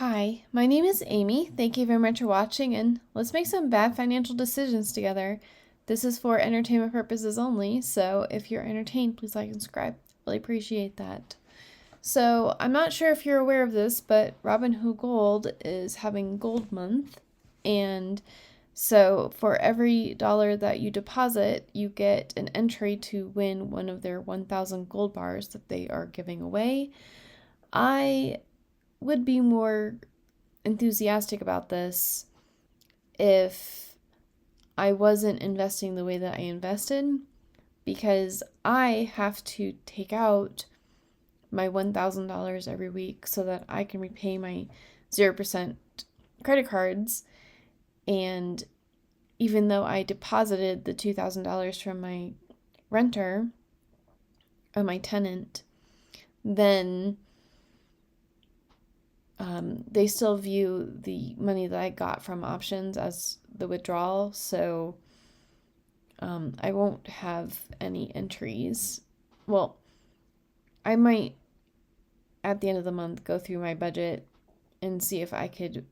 Hi, my name is Amy. Thank you very much for watching, and let's make some bad financial decisions together. This is for entertainment purposes only, so if you're entertained, please like and subscribe. Really appreciate that. So, I'm not sure if you're aware of this, but Robinhood Gold is having Gold Month, and so for every dollar that you deposit, you get an entry to win one of their 1,000 gold bars that they are giving away. I would be more enthusiastic about this if I wasn't investing the way that I invested, because I have to take out my $1,000 every week so that I can repay my 0% credit cards. And even though I deposited the $2,000 from my renter or my tenant, then they still view the money that I got from options as the withdrawal, so I won't have any entries. Well, I might at the end of the month go through my budget and see if I could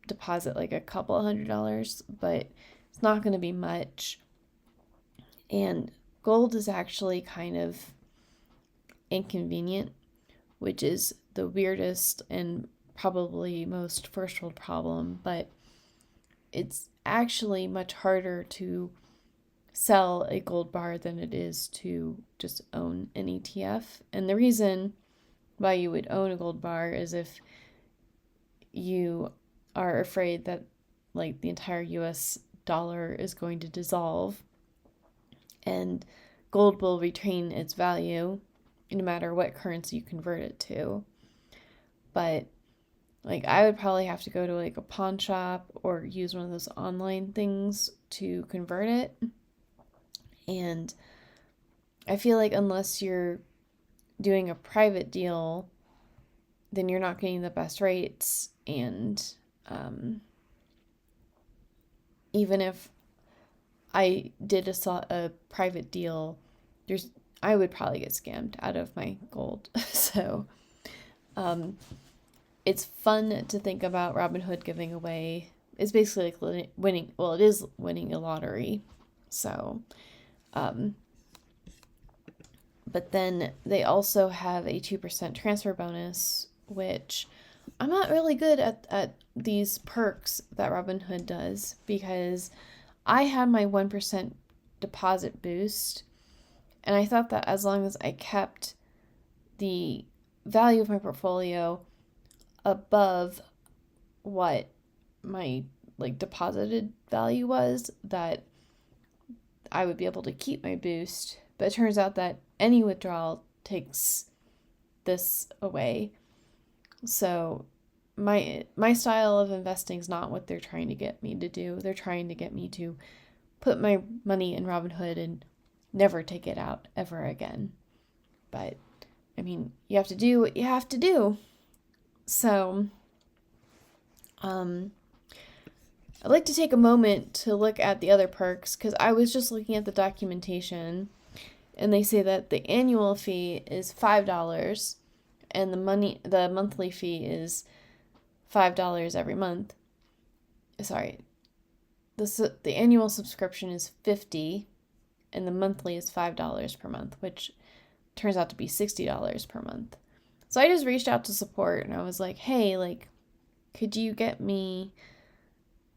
deposit like a couple $100, but it's not going to be much. And gold is actually kind of inconvenient, which is the weirdest and probably most first world problem, but it's actually much harder to sell a gold bar than it is to just own an ETF. And the reason why you would own a gold bar is if you are afraid that like the entire US dollar is going to dissolve and gold will retain its value no matter what currency you convert it to. But like I would probably have to go to like a pawn shop or use one of those online things to convert it. And I feel like unless you're doing a private deal, then you're not getting the best rates. And even if I did a private deal, I would probably get scammed out of my gold. So it's fun to think about Robinhood giving away. It's basically like winning. Well, it is winning a lottery. So, but then they also have a 2% transfer bonus, which I'm not really good at these perks that Robinhood does, because I had my 1% deposit boost, and I thought that as long as I kept the value of my portfolio above what my like deposited value was, that I would be able to keep my boost. But it turns out that any withdrawal takes this away. So my style of investing is not what they're trying to get me to do. They're trying to get me to put my money in Robinhood and never take it out ever again. But I mean, you have to do what you have to do. So I'd like to take a moment to look at the other perks, because I was just looking at the documentation, and they say that the annual fee is $5 and the monthly fee is $5 every month. Sorry. The annual subscription is $50 and the monthly is $5 per month, which turns out to be $60 per month. So I just reached out to support and I was like, "Hey, like, could you get me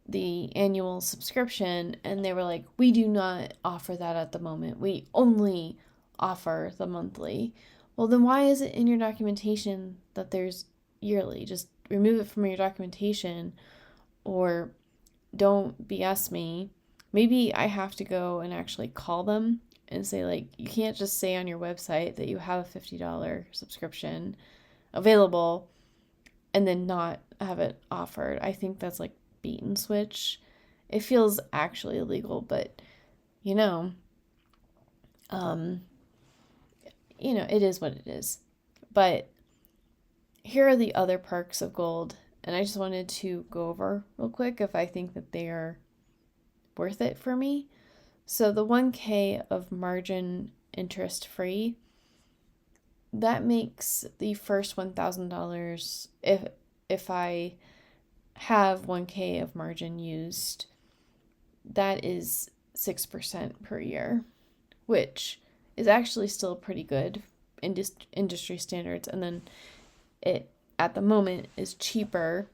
the annual subscription?" And they were like, "We do not offer that at the moment. We only offer the monthly." Well, then why is it in your documentation that there's yearly? Just remove it from your documentation, or don't BS me. Maybe I have to go and actually call them and say, like, you can't just say on your website that you have a $50 subscription available and then not have it offered. I think that's like bait and switch. It feels actually illegal, but you know, it is what it is. But here are the other perks of gold, and I just wanted to go over real quick if I think that they are worth it for me. So the 1K of margin interest free, that makes the first $1,000, if I have 1K of margin used, that is 6% per year, which is actually still pretty good industry standards. And then it, at the moment, is cheaper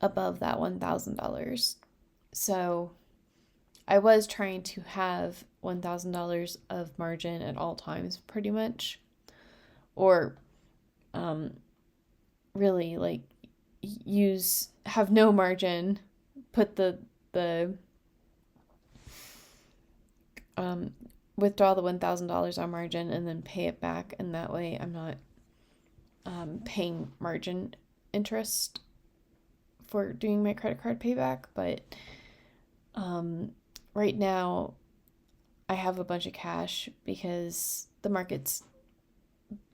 above that $1,000. So I was trying to have $1,000 of margin at all times, pretty much. Or really, like, have no margin, put the withdraw the $1,000 on margin and then pay it back, and that way I'm not paying margin interest for doing my credit card payback. But right now I have a bunch of cash because the market's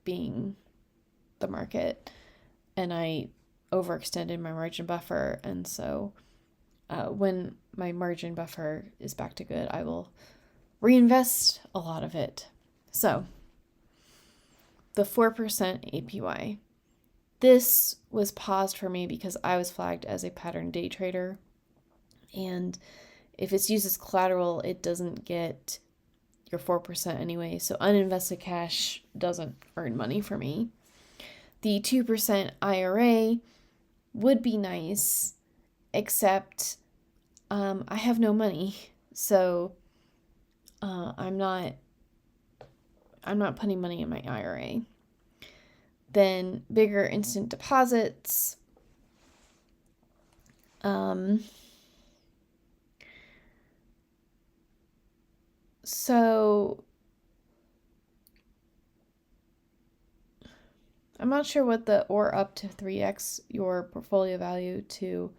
being the market, and I overextended my margin buffer, and so when my margin buffer is back to good, I will reinvest a lot of it. So the 4% APY. This was paused for me because I was flagged as a pattern day trader, and if it's used as collateral, it doesn't get your 4% anyway, so uninvested cash doesn't earn money for me. The 2% IRA would be nice, except I have no money, so I'm not putting money in my IRA. Then bigger instant deposits. So I'm not sure what or up to 3x your portfolio value to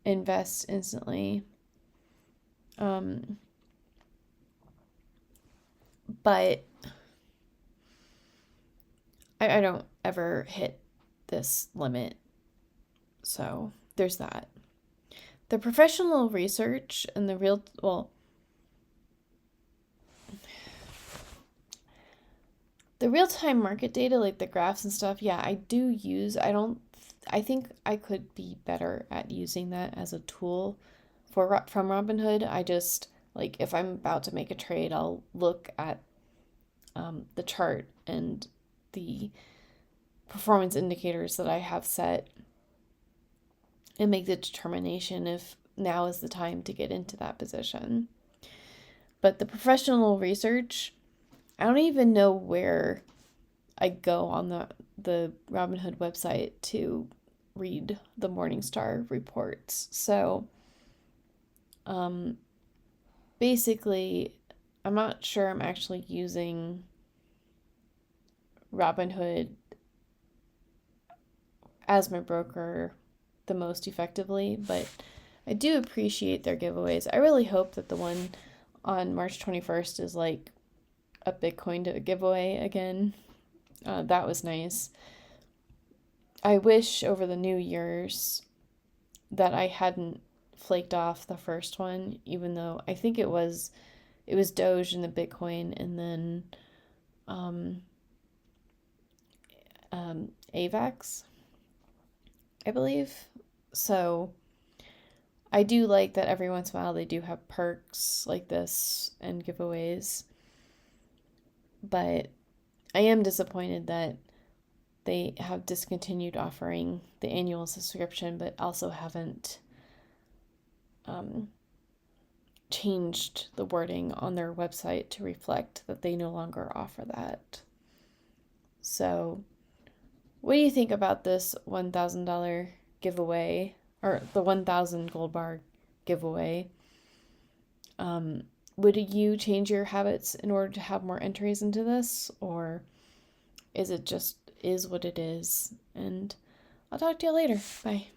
invest instantly. But I don't ever hit this limit. So there's that. The professional research and the real-time market data, like the graphs and stuff, yeah, I do use. I think I could be better at using that as a tool from Robinhood. I just, like, if I'm about to make a trade, I'll look at the chart and the performance indicators that I have set and make the determination if now is the time to get into that position. But the professional research, I don't even know where I go on the Robinhood website to read the Morningstar reports. So basically, I'm not sure I'm actually using Robinhood as my broker the most effectively, but I do appreciate their giveaways. I really hope that the one on March 21st is like a Bitcoin giveaway again. That was nice. I wish over the New Year's that I hadn't flaked off the first one, even though I think it was Doge and the Bitcoin, and then AVAX, I believe. So I do like that every once in a while they do have perks like this and giveaways. But I am disappointed that they have discontinued offering the annual subscription, but also haven't changed the wording on their website to reflect that they no longer offer that. So what do you think about this $1,000 giveaway, or the 1,000 gold bar giveaway? Would you change your habits in order to have more entries into this, or is it just is what it is? And I'll talk to you later. Bye.